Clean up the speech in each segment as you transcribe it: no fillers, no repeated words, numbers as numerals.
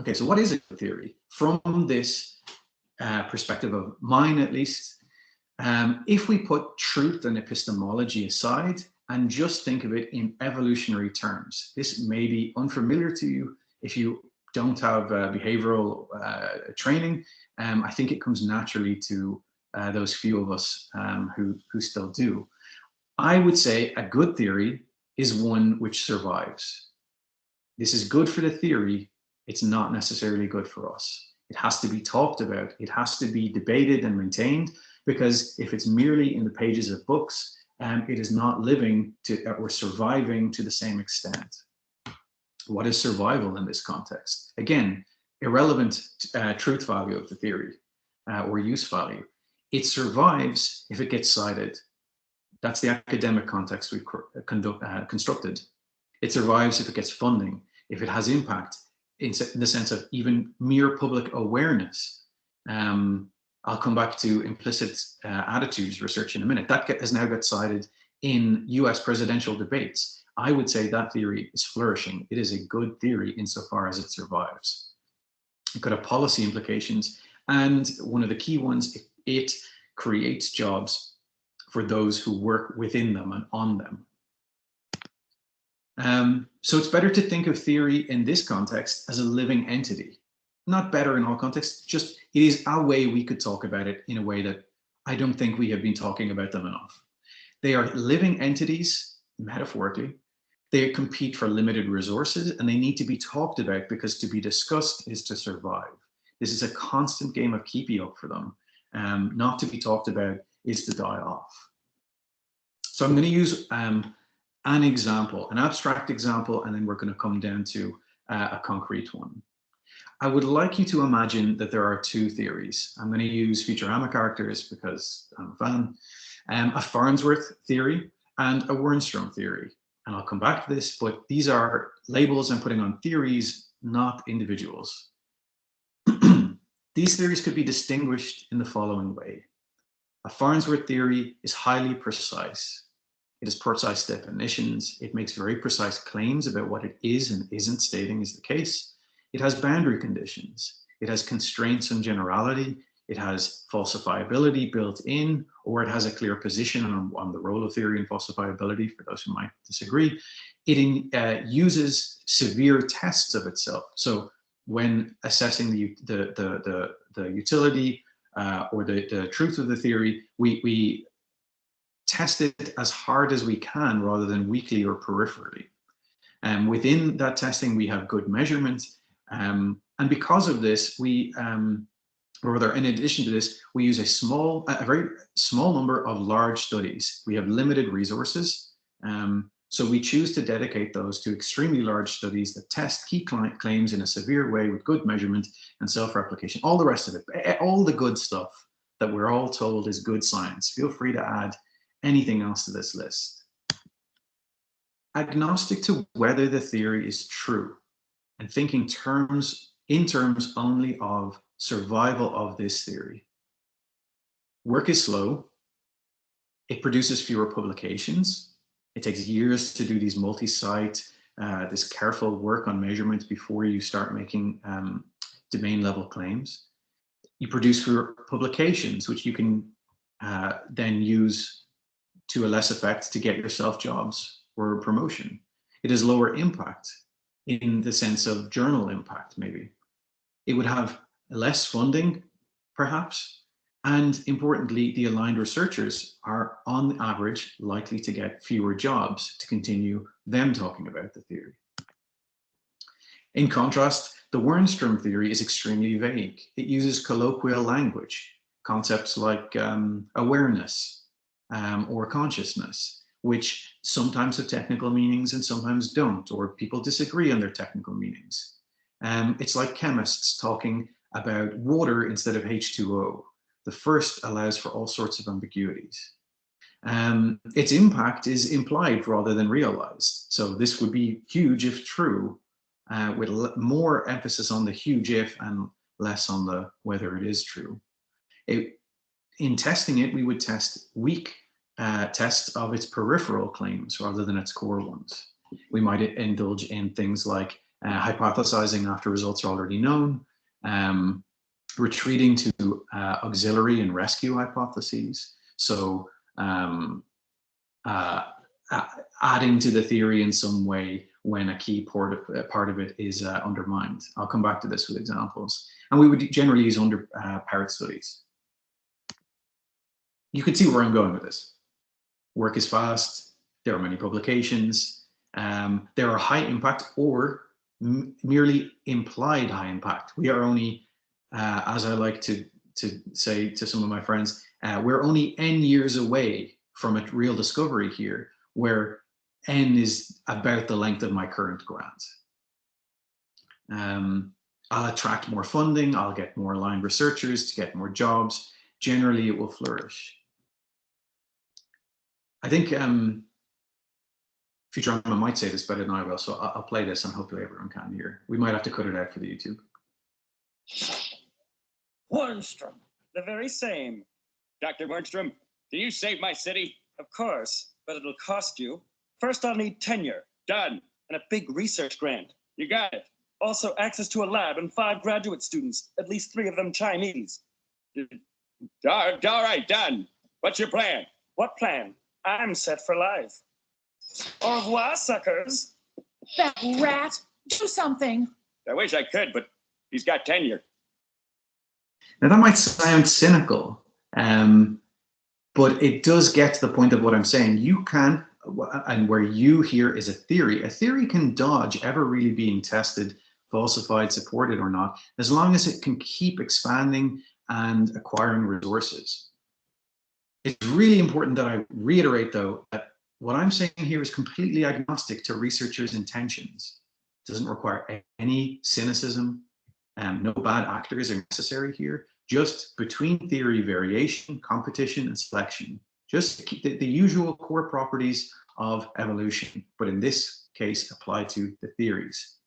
Okay, so what is a theory? From this perspective of mine, at least, if we put truth and epistemology aside and just think of it in evolutionary terms, this may be unfamiliar to you if you don't have behavioral training. I think it comes naturally to those few of us who still do. I would say a good theory is one which survives. This is good for the theory. It's not necessarily good for us. It has to be talked about. It has to be debated and maintained, because if it's merely in the pages of books, it is not living to or surviving to the same extent. What is survival in this context? Again, irrelevant truth value of the theory or use value. It survives if it gets cited. That's the academic context we've constructed. It survives if it gets funding, if it has impact in the sense of even mere public awareness. I'll come back to implicit attitudes research in a minute. That has now got cited in US presidential debates. I would say that theory is flourishing. It is a good theory insofar as it survives. It could have policy implications, and one of the key ones, it creates jobs for those who work within them and on them. So it's better to think of theory in this context as a living entity. Not better in all contexts, just it is a way we could talk about it in a way that I don't think we have been talking about them enough. They are living entities, metaphorically. They compete for limited resources, and they need to be talked about, because to be discussed is to survive. This is a constant game of keepy up for them. Not to be talked about is to die off. So I'm going to use an example, an abstract example, and then we're going to come down to a concrete one. I would like you to imagine that there are two theories. I'm going to use Futurama characters because I'm a fan. A Farnsworth theory and a Wernstrom theory. And I'll come back to this, but these are labels I'm putting on theories, not individuals. These theories could be distinguished in the following way. A Farnsworth theory is highly precise. It has precise definitions. It makes very precise claims about what it is and isn't stating is the case. It has boundary conditions. It has constraints on generality. It has falsifiability built in, or it has a clear position on the role of theory and falsifiability, for those who might disagree. It uses severe tests of itself. So when assessing the utility or the truth of the theory, we test it as hard as we can rather than weakly or peripherally. Within that testing, we have good measurement. And because of this, or rather, in addition to this, we use a very small number of large studies. We have limited resources. So we choose to dedicate those to extremely large studies that test key claims in a severe way with good measurement and self-replication, all the rest of it, all the good stuff that we're all told is good science. Feel free to add anything else to this list. Agnostic to whether the theory is true, and thinking in terms only of survival of this theory. Work is slow. It produces fewer publications. It takes years to do these multi-site, this careful work on measurement before you start making domain level claims. You produce fewer publications, which you can then use to a less effect to get yourself jobs or promotion. It is lower impact in the sense of journal impact, maybe. It would have less funding, perhaps, and importantly, the aligned researchers are on average likely to get fewer jobs to continue them talking about the theory. In contrast, the Wernstrom theory is extremely vague. It uses colloquial language, concepts like awareness or consciousness, which sometimes have technical meanings and sometimes don't, or people disagree on their technical meanings. It's like chemists talking about water instead of H2O. The first allows for all sorts of ambiguities. Its impact is implied rather than realized. So this would be huge if true, with more emphasis on the huge if and less on the whether it is true. In testing it, we would test weak tests of its peripheral claims rather than its core ones. We might indulge in things like hypothesizing after results are already known, retreating to auxiliary and rescue hypotheses. So adding to the theory in some way when a key part of it is undermined. I'll come back to this with examples. And we would generally use parrot studies. You can see where I'm going with this. Work is fast. There are many publications. There are high impact or merely implied high impact. We are only, as I like to say to some of my friends, we're only N years away from a real discovery here, where N is about the length of my current grant. I'll attract more funding, I'll get more aligned researchers to get more jobs. Generally, it will flourish. I think Futurama might say this better than I will, so I'll play this and hopefully everyone can hear. We might have to cut it out for the YouTube. Wernstrom, the very same. Dr. Wernstrom, can you save my city? Of course, but it'll cost you. First, I'll need tenure. Done. And a big research grant. You got it. Also, access to a lab and 5 graduate students, at least 3 of them Chinese. All right, done. What's your plan? What plan? I'm set for life. Au revoir, suckers. That rat, do something. I wish I could, but he's got tenure. Now that might sound cynical, but it does get to the point of what I'm saying. You can, and where you here is a theory. A theory can dodge ever really being tested, falsified, supported or not, as long as it can keep expanding and acquiring resources. It's really important that I reiterate, though, that what I'm saying here is completely agnostic to researchers' intentions. It doesn't require any cynicism. No bad actors are necessary here. Just between theory variation, competition, and selection. Just keep the usual core properties of evolution, but in this case, apply to the theories.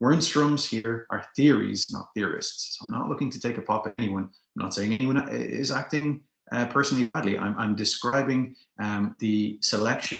Wernstrom's here are theories, not theorists. So I'm not looking to take a pop at anyone. I'm not saying anyone is acting personally badly. I'm describing the selection